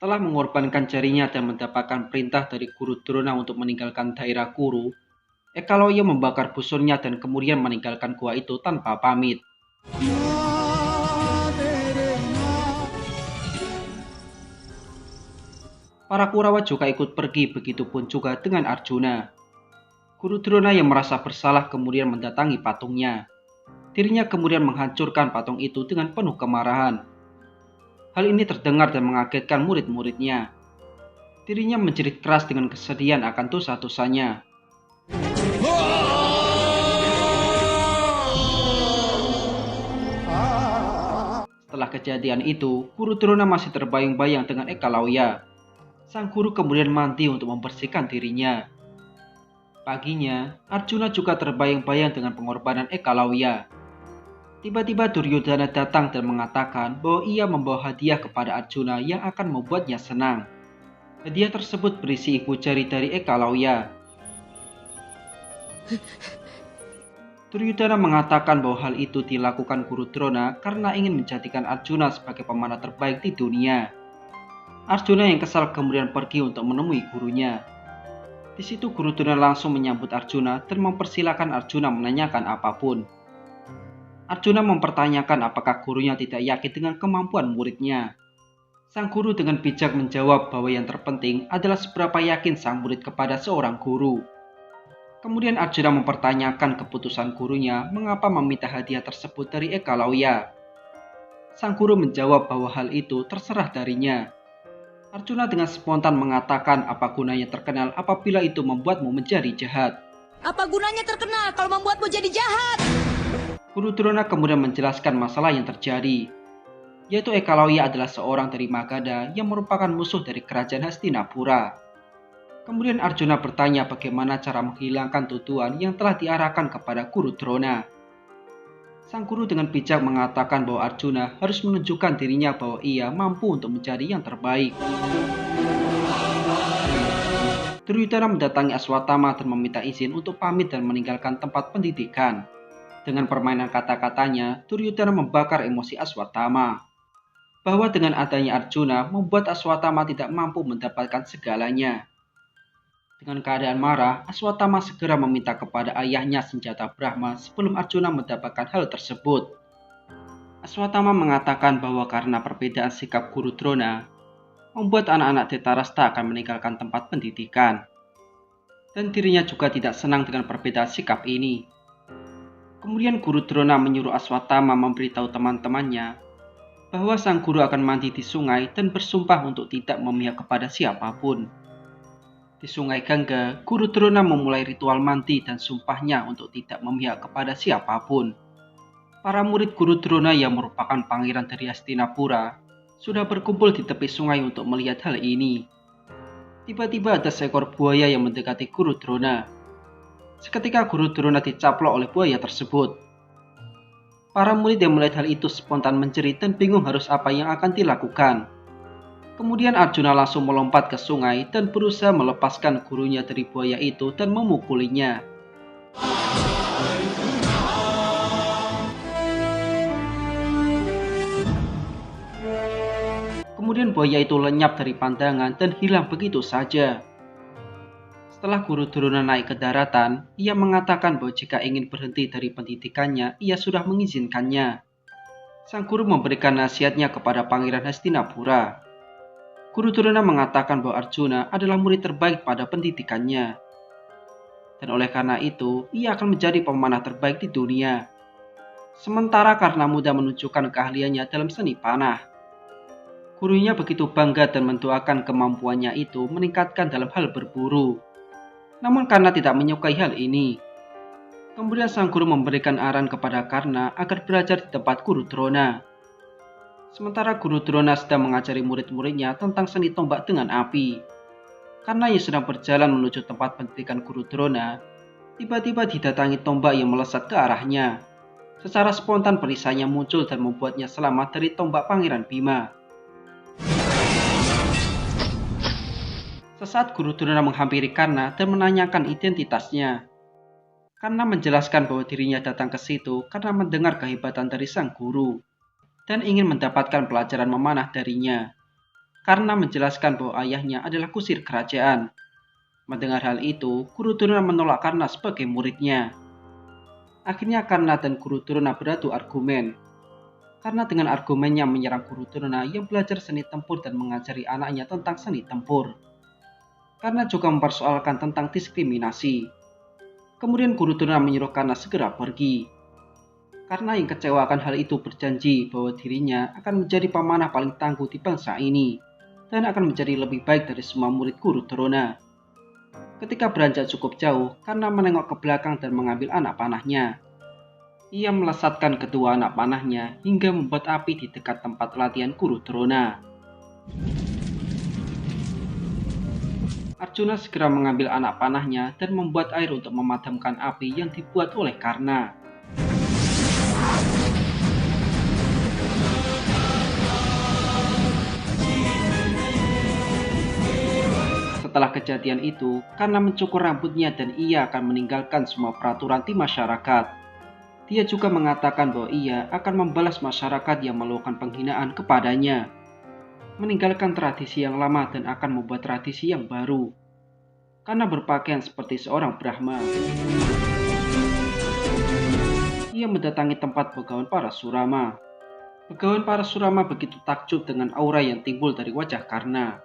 Setelah mengorbankan jarinya dan mendapatkan perintah dari Guru Drona untuk meninggalkan daerah Kuru, Ekaloya membakar busurnya dan kemudian meninggalkan gua itu tanpa pamit. Para Kurawa juga ikut pergi, begitupun juga dengan Arjuna. Guru Drona yang merasa bersalah kemudian mendatangi patungnya. Dirinya kemudian menghancurkan patung itu dengan penuh kemarahan. Hal ini terdengar dan mengagetkan murid-muridnya. Dirinya menjerit keras dengan kesedihan akan dosa-dosanya. Setelah kejadian itu, Guru Drona masih terbayang-bayang dengan Ekaloya. Sang guru kemudian mandi untuk membersihkan dirinya. Paginya, Arjuna juga terbayang-bayang dengan pengorbanan Ekaloya. Tiba-tiba Duryodhana datang dan mengatakan bahwa ia membawa hadiah kepada Arjuna yang akan membuatnya senang. Hadiah tersebut berisi ibu jari dari Ekaloya. Duryodhana mengatakan bahwa hal itu dilakukan Guru Drona karena ingin menjadikan Arjuna sebagai pemanah terbaik di dunia. Arjuna yang kesal kemudian pergi untuk menemui gurunya. Di situ Guru Drona langsung menyambut Arjuna dan mempersilahkan Arjuna menanyakan apapun. Arjuna mempertanyakan apakah gurunya tidak yakin dengan kemampuan muridnya. Sang guru dengan bijak menjawab bahwa yang terpenting adalah seberapa yakin sang murid kepada seorang guru. Kemudian Arjuna mempertanyakan keputusan gurunya mengapa meminta hadiah tersebut dari Ekaloya. Sang guru menjawab bahwa hal itu terserah darinya. Arjuna dengan spontan mengatakan apa gunanya terkenal apabila itu membuatmu menjadi jahat. Apa gunanya terkenal kalau membuatmu jadi jahat? Guru Drona kemudian menjelaskan masalah yang terjadi, yaitu Ekaloya adalah seorang dari Magadha yang merupakan musuh dari kerajaan Hastinapura. Kemudian Arjuna bertanya bagaimana cara menghilangkan tuduhan yang telah diarahkan kepada Guru Drona. Sang guru dengan bijak mengatakan bahwa Arjuna harus menunjukkan dirinya bahwa ia mampu untuk menjadi yang terbaik. Duryodhana mendatangi Aswatthama dan meminta izin untuk pamit dan meninggalkan tempat pendidikan. Dengan permainan kata-katanya, Duryodhana membakar emosi Aswatthama. Bahwa dengan adanya Arjuna membuat Aswatthama tidak mampu mendapatkan segalanya. Dengan keadaan marah, Aswatthama segera meminta kepada ayahnya senjata Brahma sebelum Arjuna mendapatkan hal tersebut. Aswatthama mengatakan bahwa karena perbedaan sikap Guru Drona, membuat anak-anak Dhetarashta akan meninggalkan tempat pendidikan. Dan dirinya juga tidak senang dengan perbedaan sikap ini. Kemudian Guru Drona menyuruh Aswatthama memberitahu teman-temannya bahwa sang guru akan mandi di sungai dan bersumpah untuk tidak memihak kepada siapapun. Di sungai Gangga, Guru Drona memulai ritual mandi dan sumpahnya untuk tidak memihak kepada siapapun. Para murid Guru Drona yang merupakan pangeran dari Hastinapura sudah berkumpul di tepi sungai untuk melihat hal ini. Tiba-tiba ada seekor buaya yang mendekati Guru Drona. Seketika Guru Drona dicaplok oleh buaya tersebut. Para murid yang melihat hal itu spontan menjerit dan bingung harus apa yang akan dilakukan. Kemudian Arjuna langsung melompat ke sungai dan berusaha melepaskan gurunya dari buaya itu dan memukulinya. Kemudian buaya itu lenyap dari pandangan dan hilang begitu saja. Setelah Guru Drona naik ke daratan, ia mengatakan bahwa jika ingin berhenti dari pendidikannya, ia sudah mengizinkannya. Sang guru memberikan nasihatnya kepada Pangeran Hastinapura. Guru Drona mengatakan bahwa Arjuna adalah murid terbaik pada pendidikannya. Dan oleh karena itu, ia akan menjadi pemanah terbaik di dunia. Sementara karena mudah menunjukkan keahliannya dalam seni panah. Gurunya begitu bangga dan mendoakan kemampuannya itu meningkatkan dalam hal berburu. Namun Karna tidak menyukai hal ini. Kemudian sang guru memberikan arahan kepada Karna agar belajar di tempat Guru Drona. Sementara Guru Drona sedang mengajari murid-muridnya tentang seni tombak dengan api. Karna yang sedang berjalan menuju tempat pendidikan Guru Drona, tiba-tiba didatangi tombak yang melesat ke arahnya. Secara spontan perisainya muncul dan membuatnya selamat dari tombak Pangeran Bima. Sesaat Guru Drona menghampiri Karna dan menanyakan identitasnya. Karna menjelaskan bahwa dirinya datang ke situ karena mendengar kehebatan dari sang guru dan ingin mendapatkan pelajaran memanah darinya. karena menjelaskan bahwa ayahnya adalah kusir kerajaan. Mendengar hal itu, Guru Drona menolak Karna sebagai muridnya. Akhirnya Karna dan Guru Drona beradu argumen. Karena dengan argumennya menyerang Guru Drona yang belajar seni tempur dan mengajari anaknya tentang seni tempur. Karna juga mempersoalkan tentang diskriminasi. Kemudian Guru Drona menyuruh Karna segera pergi. Karna yang kecewa akan hal itu berjanji bahwa dirinya akan menjadi pemanah paling tangguh di bangsa ini dan akan menjadi lebih baik dari semua murid Guru Drona. Ketika beranjak cukup jauh, Karna menengok ke belakang dan mengambil anak panahnya. Ia melesatkan kedua anak panahnya hingga membuat api di dekat tempat latihan Guru Drona. Arjuna segera mengambil anak panahnya dan membuat air untuk memadamkan api yang dibuat oleh Karna. Setelah kejadian itu, Karna mencukur rambutnya dan ia akan meninggalkan semua peraturan di masyarakat. Dia juga mengatakan bahwa ia akan membalas masyarakat yang melakukan penghinaan kepadanya, meninggalkan tradisi yang lama dan akan membuat tradisi yang baru. Karna berpakaian seperti seorang Brahma. Ia mendatangi tempat Begawan Parasurama. Begawan Parasurama begitu takjub dengan aura yang timbul dari wajah Karna.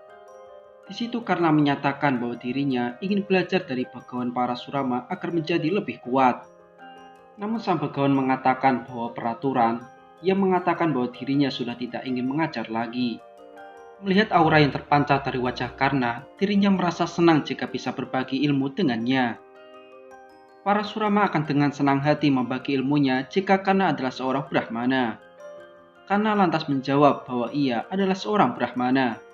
Di situ Karna menyatakan bahwa dirinya ingin belajar dari Begawan Parasurama agar menjadi lebih kuat. Namun sang Begawan mengatakan bahwa peraturan, ia mengatakan bahwa dirinya sudah tidak ingin mengajar lagi. Melihat aura yang terpancar dari wajah Karna, dirinya merasa senang jika bisa berbagi ilmu dengannya. Parasurama akan dengan senang hati membagi ilmunya jika Karna adalah seorang Brahmana. Karna lantas menjawab bahwa ia adalah seorang Brahmana.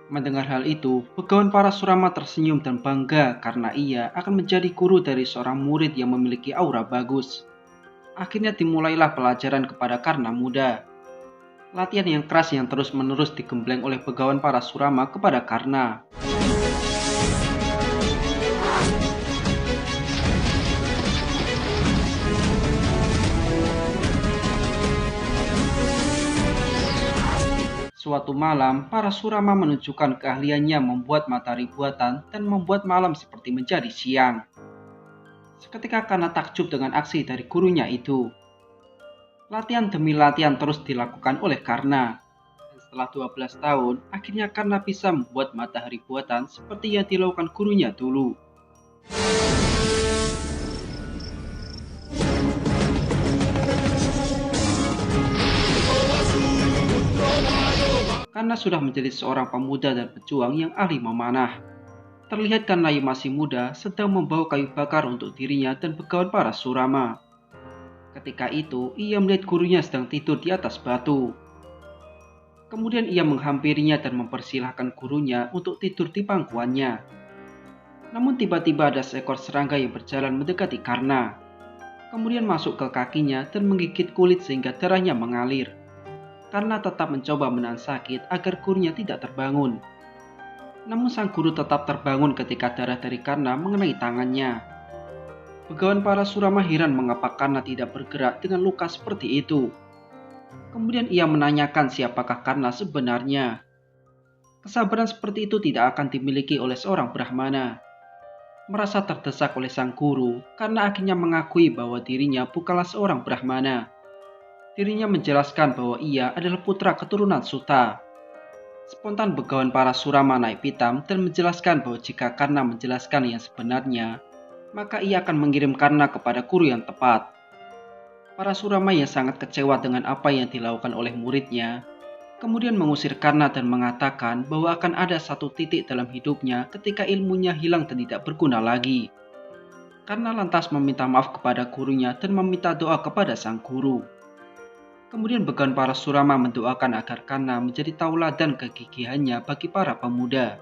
Mendengar hal itu, Begawan Parasurama tersenyum dan bangga karena ia akan menjadi guru dari seorang murid yang memiliki aura bagus. Akhirnya dimulailah pelajaran kepada Karna muda. Latihan yang keras yang terus-menerus digembleng oleh Begawan Parasurama kepada Karna. Suatu malam, Parasurama menunjukkan keahliannya membuat matahari buatan dan membuat malam seperti menjadi siang. Seketika Karna takjub dengan aksi dari gurunya itu. Latihan demi latihan terus dilakukan oleh Karna. Dan setelah 12 tahun, akhirnya Karna bisa membuat matahari buatan seperti yang dilakukan gurunya dulu. Karna sudah menjadi seorang pemuda dan pejuang yang ahli memanah. Terlihat Karna yang masih muda sedang membawa kayu bakar untuk dirinya dan Begawan Parasurama. Ketika itu, ia melihat gurunya sedang tidur di atas batu. Kemudian ia menghampirinya dan mempersilahkan gurunya untuk tidur di pangkuannya. Namun tiba-tiba ada seekor serangga yang berjalan mendekati Karna. Kemudian masuk ke kakinya dan menggigit kulit sehingga darahnya mengalir. Karna tetap mencoba menahan sakit agar gurunya tidak terbangun. Namun sang guru tetap terbangun ketika darah dari Karna mengenai tangannya. Begawan Parasurama heran mengapa Karna tidak bergerak dengan luka seperti itu. Kemudian ia menanyakan siapakah Karna sebenarnya. Kesabaran seperti itu tidak akan dimiliki oleh seorang Brahmana. Merasa terdesak oleh sang guru, Karna akhirnya mengakui bahwa dirinya bukanlah seorang Brahmana. Dirinya menjelaskan bahwa ia adalah putra keturunan Suta. Spontan Begawan Parasurama naik pitam dan menjelaskan bahwa jika Karna menjelaskan yang sebenarnya, maka ia akan mengirim Karna kepada guru yang tepat. Parasurama yang sangat kecewa dengan apa yang dilakukan oleh muridnya, kemudian mengusir Karna dan mengatakan bahwa akan ada satu titik dalam hidupnya ketika ilmunya hilang dan tidak berguna lagi. Karna lantas meminta maaf kepada gurunya dan meminta doa kepada sang guru. Kemudian Begawan Parasurama mendoakan agar Karna menjadi tauladan kegigihannya bagi para pemuda.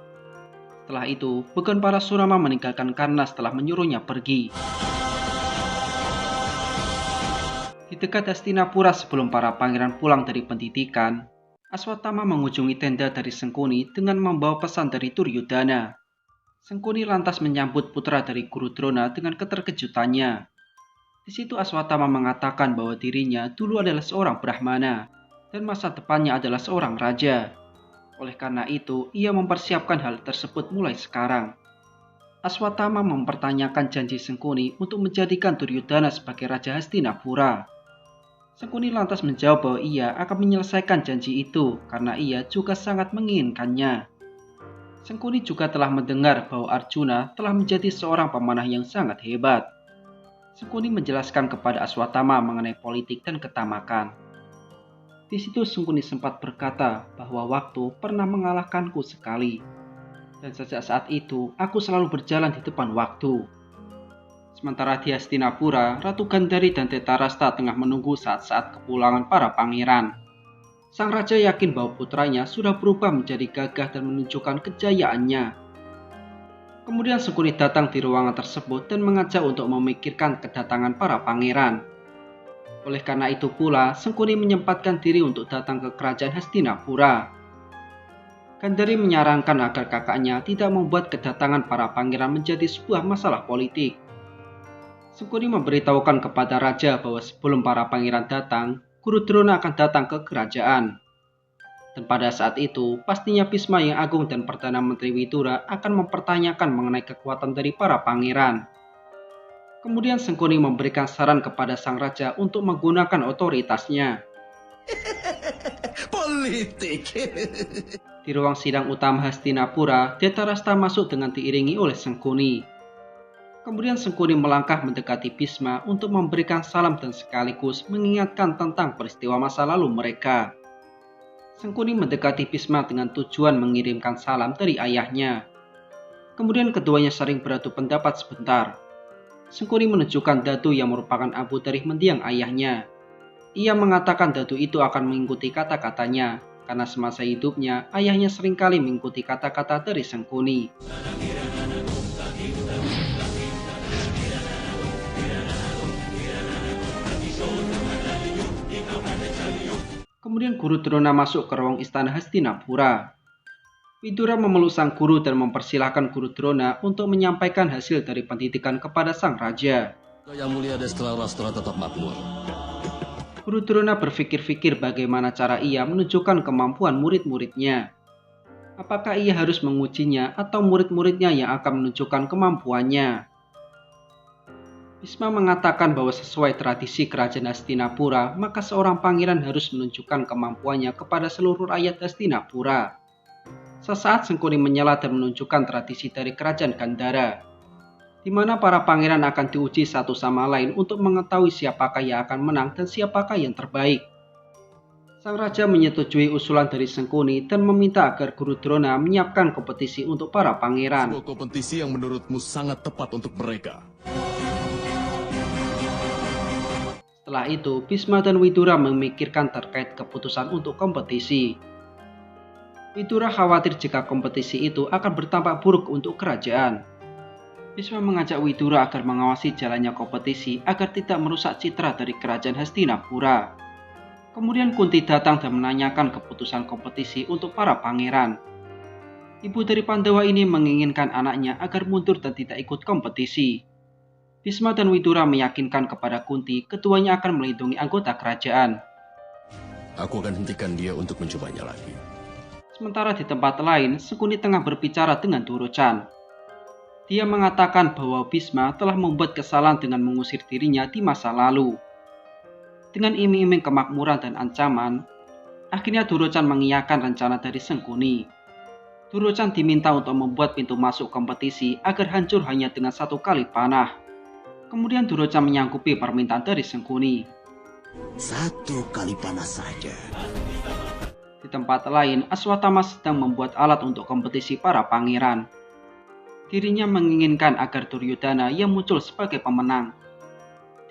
Setelah itu, Begawan Parasurama meninggalkan Karna setelah menyuruhnya pergi. Di dekat Hastinapura sebelum para pangeran pulang dari pendidikan, Aswatthama mengunjungi tenda dari Sengkuni dengan membawa pesan dari Duryodhana. Sengkuni lantas menyambut putra dari Guru Drona dengan keterkejutannya. Di situ Aswatthama mengatakan bahwa dirinya dulu adalah seorang Brahmana dan masa depannya adalah seorang raja. Oleh karena itu, ia mempersiapkan hal tersebut mulai sekarang. Aswatthama mempertanyakan janji Sengkuni untuk menjadikan Duryodhana sebagai Raja Hastinapura. Sengkuni lantas menjawab bahwa ia akan menyelesaikan janji itu karena ia juga sangat menginginkannya. Sengkuni juga telah mendengar bahwa Arjuna telah menjadi seorang pemanah yang sangat hebat. Sengkuni menjelaskan kepada Aswatthama mengenai politik dan ketamakan. Di situ Sengkuni sempat berkata bahwa waktu pernah mengalahkanku sekali. Dan sejak saat itu, aku selalu berjalan di depan waktu. Sementara di Hastinapura, Ratu Gandhari dan Dhetarashtra tengah menunggu saat-saat kepulangan para pangeran. Sang raja yakin bahwa putranya sudah berubah menjadi gagah dan menunjukkan kejayaannya. Kemudian Sengkuni datang di ruangan tersebut dan mengajak untuk memikirkan kedatangan para pangeran. Oleh karena itu pula, Sengkuni menyempatkan diri untuk datang ke kerajaan Hastinapura. Gandhari menyarankan agar kakaknya tidak membuat kedatangan para pangeran menjadi sebuah masalah politik. Sengkuni memberitahukan kepada raja bahwa sebelum para pangeran datang, Guru Drona akan datang ke kerajaan. Dan pada saat itu, pastinya Bhisma yang Agung dan Perdana Menteri Widura akan mempertanyakan mengenai kekuatan dari para pangeran. Kemudian Sengkuni memberikan saran kepada sang raja untuk menggunakan otoritasnya. Politik. Di ruang sidang utama Hastinapura, Dhetarashtra masuk dengan diiringi oleh Sengkuni. Kemudian Sengkuni melangkah mendekati Bhisma untuk memberikan salam dan sekaligus mengingatkan tentang peristiwa masa lalu mereka. Sengkuni mendekati Bhisma dengan tujuan mengirimkan salam dari ayahnya. Kemudian keduanya sering beradu pendapat sebentar. Sengkuni menunjukkan dadu yang merupakan abu dari mendiang ayahnya. Ia mengatakan dadu itu akan mengikuti kata-katanya, karena semasa hidupnya ayahnya seringkali mengikuti kata-kata dari Sengkuni. Kemudian Guru Drona masuk ke ruang istana Hastinapura. Widura memeluk sang guru dan mempersilahkan Guru Drona untuk menyampaikan hasil dari pendidikan kepada sang raja. Yang mulia Dhetarashtra tetap makmur. Guru Drona berpikir-pikir bagaimana cara ia menunjukkan kemampuan murid-muridnya. Apakah ia harus mengujinya atau murid-muridnya yang akan menunjukkan kemampuannya? Bhisma mengatakan bahwa sesuai tradisi kerajaan Hastinapura, maka seorang pangeran harus menunjukkan kemampuannya kepada seluruh rakyat Hastinapura. Sesaat Sengkuni menyela dan menunjukkan tradisi dari kerajaan Gandhara, di mana para pangeran akan diuji satu sama lain untuk mengetahui siapakah yang akan menang dan siapakah yang terbaik. Sang raja menyetujui usulan dari Sengkuni dan meminta agar Guru Drona menyiapkan kompetisi untuk para pangeran. Sebuah kompetisi yang menurutmu sangat tepat untuk mereka. Setelah itu, Bhisma dan Widura memikirkan terkait keputusan untuk kompetisi. Widura khawatir jika kompetisi itu akan berdampak buruk untuk kerajaan. Bhisma mengajak Widura agar mengawasi jalannya kompetisi agar tidak merusak citra dari kerajaan Hastinapura. Kemudian Kunti datang dan menanyakan keputusan kompetisi untuk para pangeran. Ibu dari Pandawa ini menginginkan anaknya agar mundur dan tidak ikut kompetisi. Bhisma dan Widura meyakinkan kepada Kunti keduanya akan melindungi anggota kerajaan. Aku akan hentikan dia untuk mencobanya lagi. Sementara di tempat lain, Sengkuni tengah berbicara dengan Durochan. Dia mengatakan bahwa Bhisma telah membuat kesalahan dengan mengusir dirinya di masa lalu. Dengan iming-iming kemakmuran dan ancaman, akhirnya Durochan mengiyakan rencana dari Sengkuni. Durochan diminta untuk membuat pintu masuk kompetisi agar hancur hanya dengan satu kali panah. Kemudian Durochan menyanggupi permintaan dari Sengkuni. Satu kali panas saja. Di tempat lain, Aswatthama sedang membuat alat untuk kompetisi para pangeran. Dirinya menginginkan agar Duryodhana yang muncul sebagai pemenang.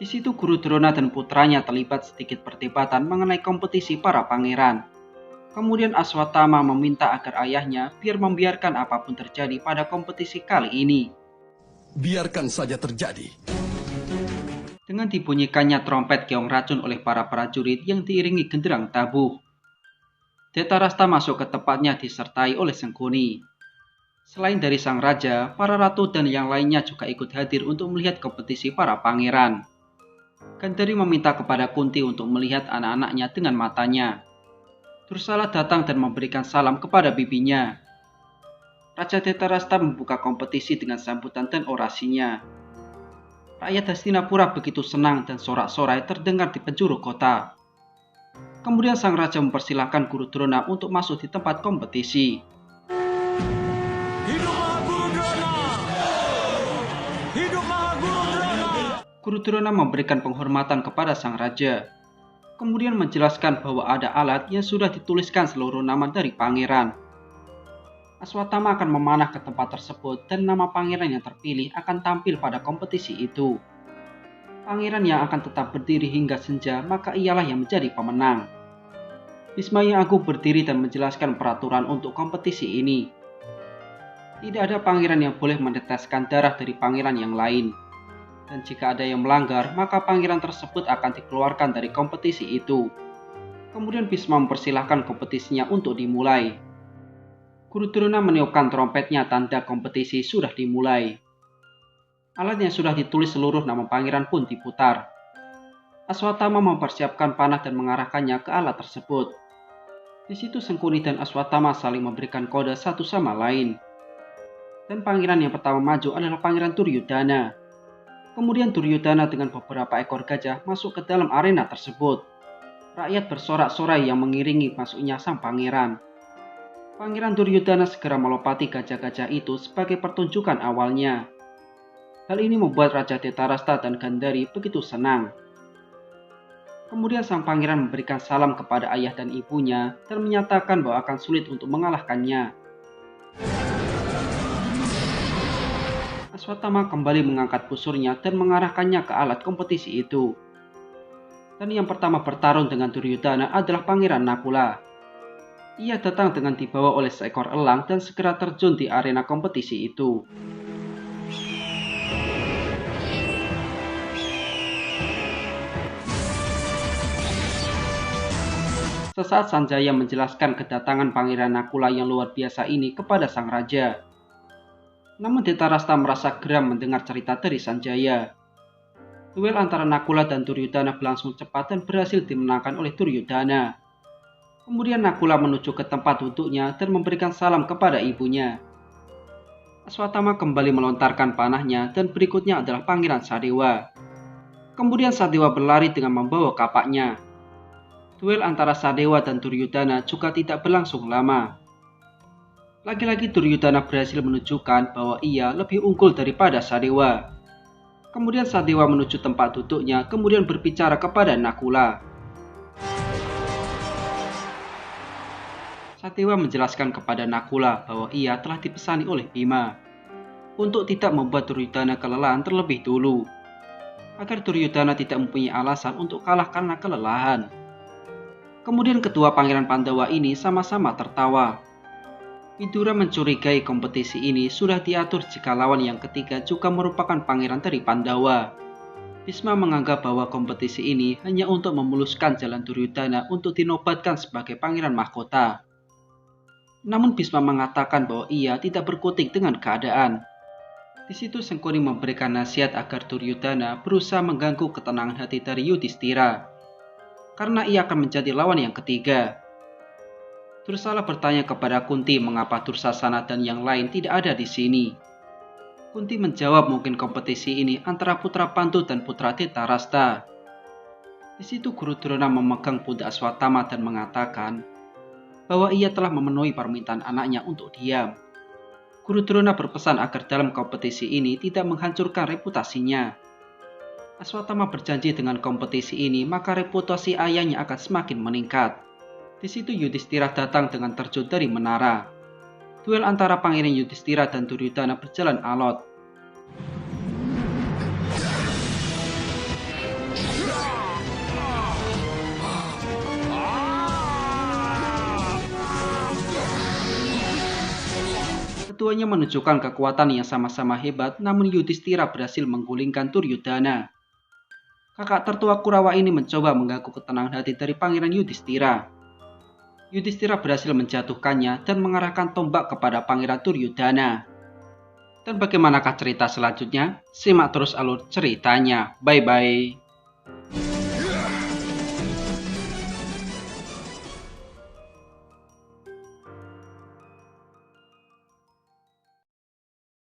Di situ Guru Drona dan putranya terlibat sedikit perdebatan mengenai kompetisi para pangeran. Kemudian Aswatthama meminta agar ayahnya membiarkan apapun terjadi pada kompetisi kali ini. Biarkan saja terjadi. Dengan dibunyikannya trompet keong racun oleh para prajurit yang diiringi genderang tabuh, Dhetarashtra masuk ke tempatnya disertai oleh Sengkuni. Selain dari sang raja, para ratu dan yang lainnya juga ikut hadir untuk melihat kompetisi para pangeran. Gandhari meminta kepada Kunti untuk melihat anak-anaknya dengan matanya. Dursala datang dan memberikan salam kepada bibinya. Raja Dhetarashtra membuka kompetisi dengan sambutan dan orasinya. Rakyat Hastinapura begitu senang dan sorak-sorai terdengar di penjuru kota. Kemudian sang raja mempersilahkan Guru Drona untuk masuk di tempat kompetisi. Hidup Mahaguru Drona! Hidup Mahaguru Drona! Guru Drona memberikan penghormatan kepada sang raja. Kemudian menjelaskan bahwa ada alat yang sudah dituliskan seluruh nama dari pangeran. Aswatthama akan memanah ke tempat tersebut dan nama pangeran yang terpilih akan tampil pada kompetisi itu. Pangeran yang akan tetap berdiri hingga senja, maka ialah yang menjadi pemenang. Bhisma yang Agung berdiri dan menjelaskan peraturan untuk kompetisi ini. Tidak ada pangeran yang boleh meneteskan darah dari pangeran yang lain. Dan jika ada yang melanggar, maka pangeran tersebut akan dikeluarkan dari kompetisi itu. Kemudian Bhisma mempersilahkan kompetisinya untuk dimulai. Guru Drona meniupkan trompetnya tanda kompetisi sudah dimulai. Alat yang sudah ditulis seluruh nama pangeran pun diputar. Aswatthama mempersiapkan panah dan mengarahkannya ke alat tersebut. Di situ Sengkuni dan Aswatthama saling memberikan kode satu sama lain. Dan pangeran yang pertama maju adalah Pangeran Duryudana. Kemudian Duryudana dengan beberapa ekor gajah masuk ke dalam arena tersebut. Rakyat bersorak-sorai yang mengiringi masuknya sang pangeran. Pangeran Duryudana segera melompati gajah-gajah itu sebagai pertunjukan awalnya. Hal ini membuat Raja Dhetarashtra dan Gandhari begitu senang. Kemudian sang pangeran memberikan salam kepada ayah dan ibunya dan menyatakan bahwa akan sulit untuk mengalahkannya. Aswatthama kembali mengangkat busurnya dan mengarahkannya ke alat kompetisi itu. Dan yang pertama bertarung dengan Duryudana adalah Pangeran Nakula. Ia datang dengan dibawa oleh seekor elang dan segera terjun di arena kompetisi itu. Sesaat Sanjaya menjelaskan kedatangan Pangeran Nakula yang luar biasa ini kepada sang raja. Namun Dhetarashtra merasa geram mendengar cerita dari Sanjaya. Duel antara Nakula dan Duryudana berlangsung cepat dan berhasil dimenangkan oleh Duryudana. Kemudian Nakula menuju ke tempat duduknya dan memberikan salam kepada ibunya. Aswatthama kembali melontarkan panahnya dan berikutnya adalah Pangeran Sadewa. Kemudian Sadewa berlari dengan membawa kapaknya. Duel antara Sadewa dan Duryudana juga tidak berlangsung lama. Lagi-lagi Duryudana berhasil menunjukkan bahwa ia lebih unggul daripada Sadewa. Kemudian Sadewa menuju tempat duduknya kemudian berbicara kepada Nakula. Sadewa menjelaskan kepada Nakula bahwa ia telah dipesani oleh Bhima untuk tidak membuat Duryudana kelelahan terlebih dulu, agar Duryudana tidak mempunyai alasan untuk kalah karena kelelahan. Kemudian kedua pangeran Pandawa ini sama-sama tertawa. Vidura mencurigai kompetisi ini sudah diatur jika lawan yang ketiga juga merupakan pangeran dari Pandawa. Bhisma menganggap bahwa kompetisi ini hanya untuk memuluskan jalan Duryudana untuk dinobatkan sebagai pangeran mahkota. Namun Bhisma mengatakan bahwa ia tidak berkutik dengan keadaan. Di situ Sengkuni memberikan nasihat agar Duryudana berusaha mengganggu ketenangan hati dari Yudhishthira, karena ia akan menjadi lawan yang ketiga. Dursala bertanya kepada Kunti mengapa Dursasana dan yang lain tidak ada di sini. Kunti menjawab mungkin kompetisi ini antara putra Pandu dan putra Dhetarashtra. Di situ Guru Drona memegang pundak Aswatthama dan mengatakan bahwa ia telah memenuhi permintaan anaknya untuk diam. Guru Drona berpesan agar dalam kompetisi ini tidak menghancurkan reputasinya. Aswatthama berjanji dengan kompetisi ini maka reputasi ayahnya akan semakin meningkat. Di situ Yudhishthira datang dengan terjun dari menara. Duel antara Pangeran Yudhishthira dan Duryudana berjalan alot. Keduanya menunjukkan kekuatan yang sama-sama hebat, namun Yudhishthira berhasil menggulingkan Duryudana. Kakak tertua Kurawa ini mencoba mengganggu ketenangan hati dari Pangeran Yudhishthira. Yudhishthira berhasil menjatuhkannya dan mengarahkan tombak kepada Pangeran Duryudana. Dan bagaimanakah cerita selanjutnya? Simak terus alur ceritanya. Bye-bye.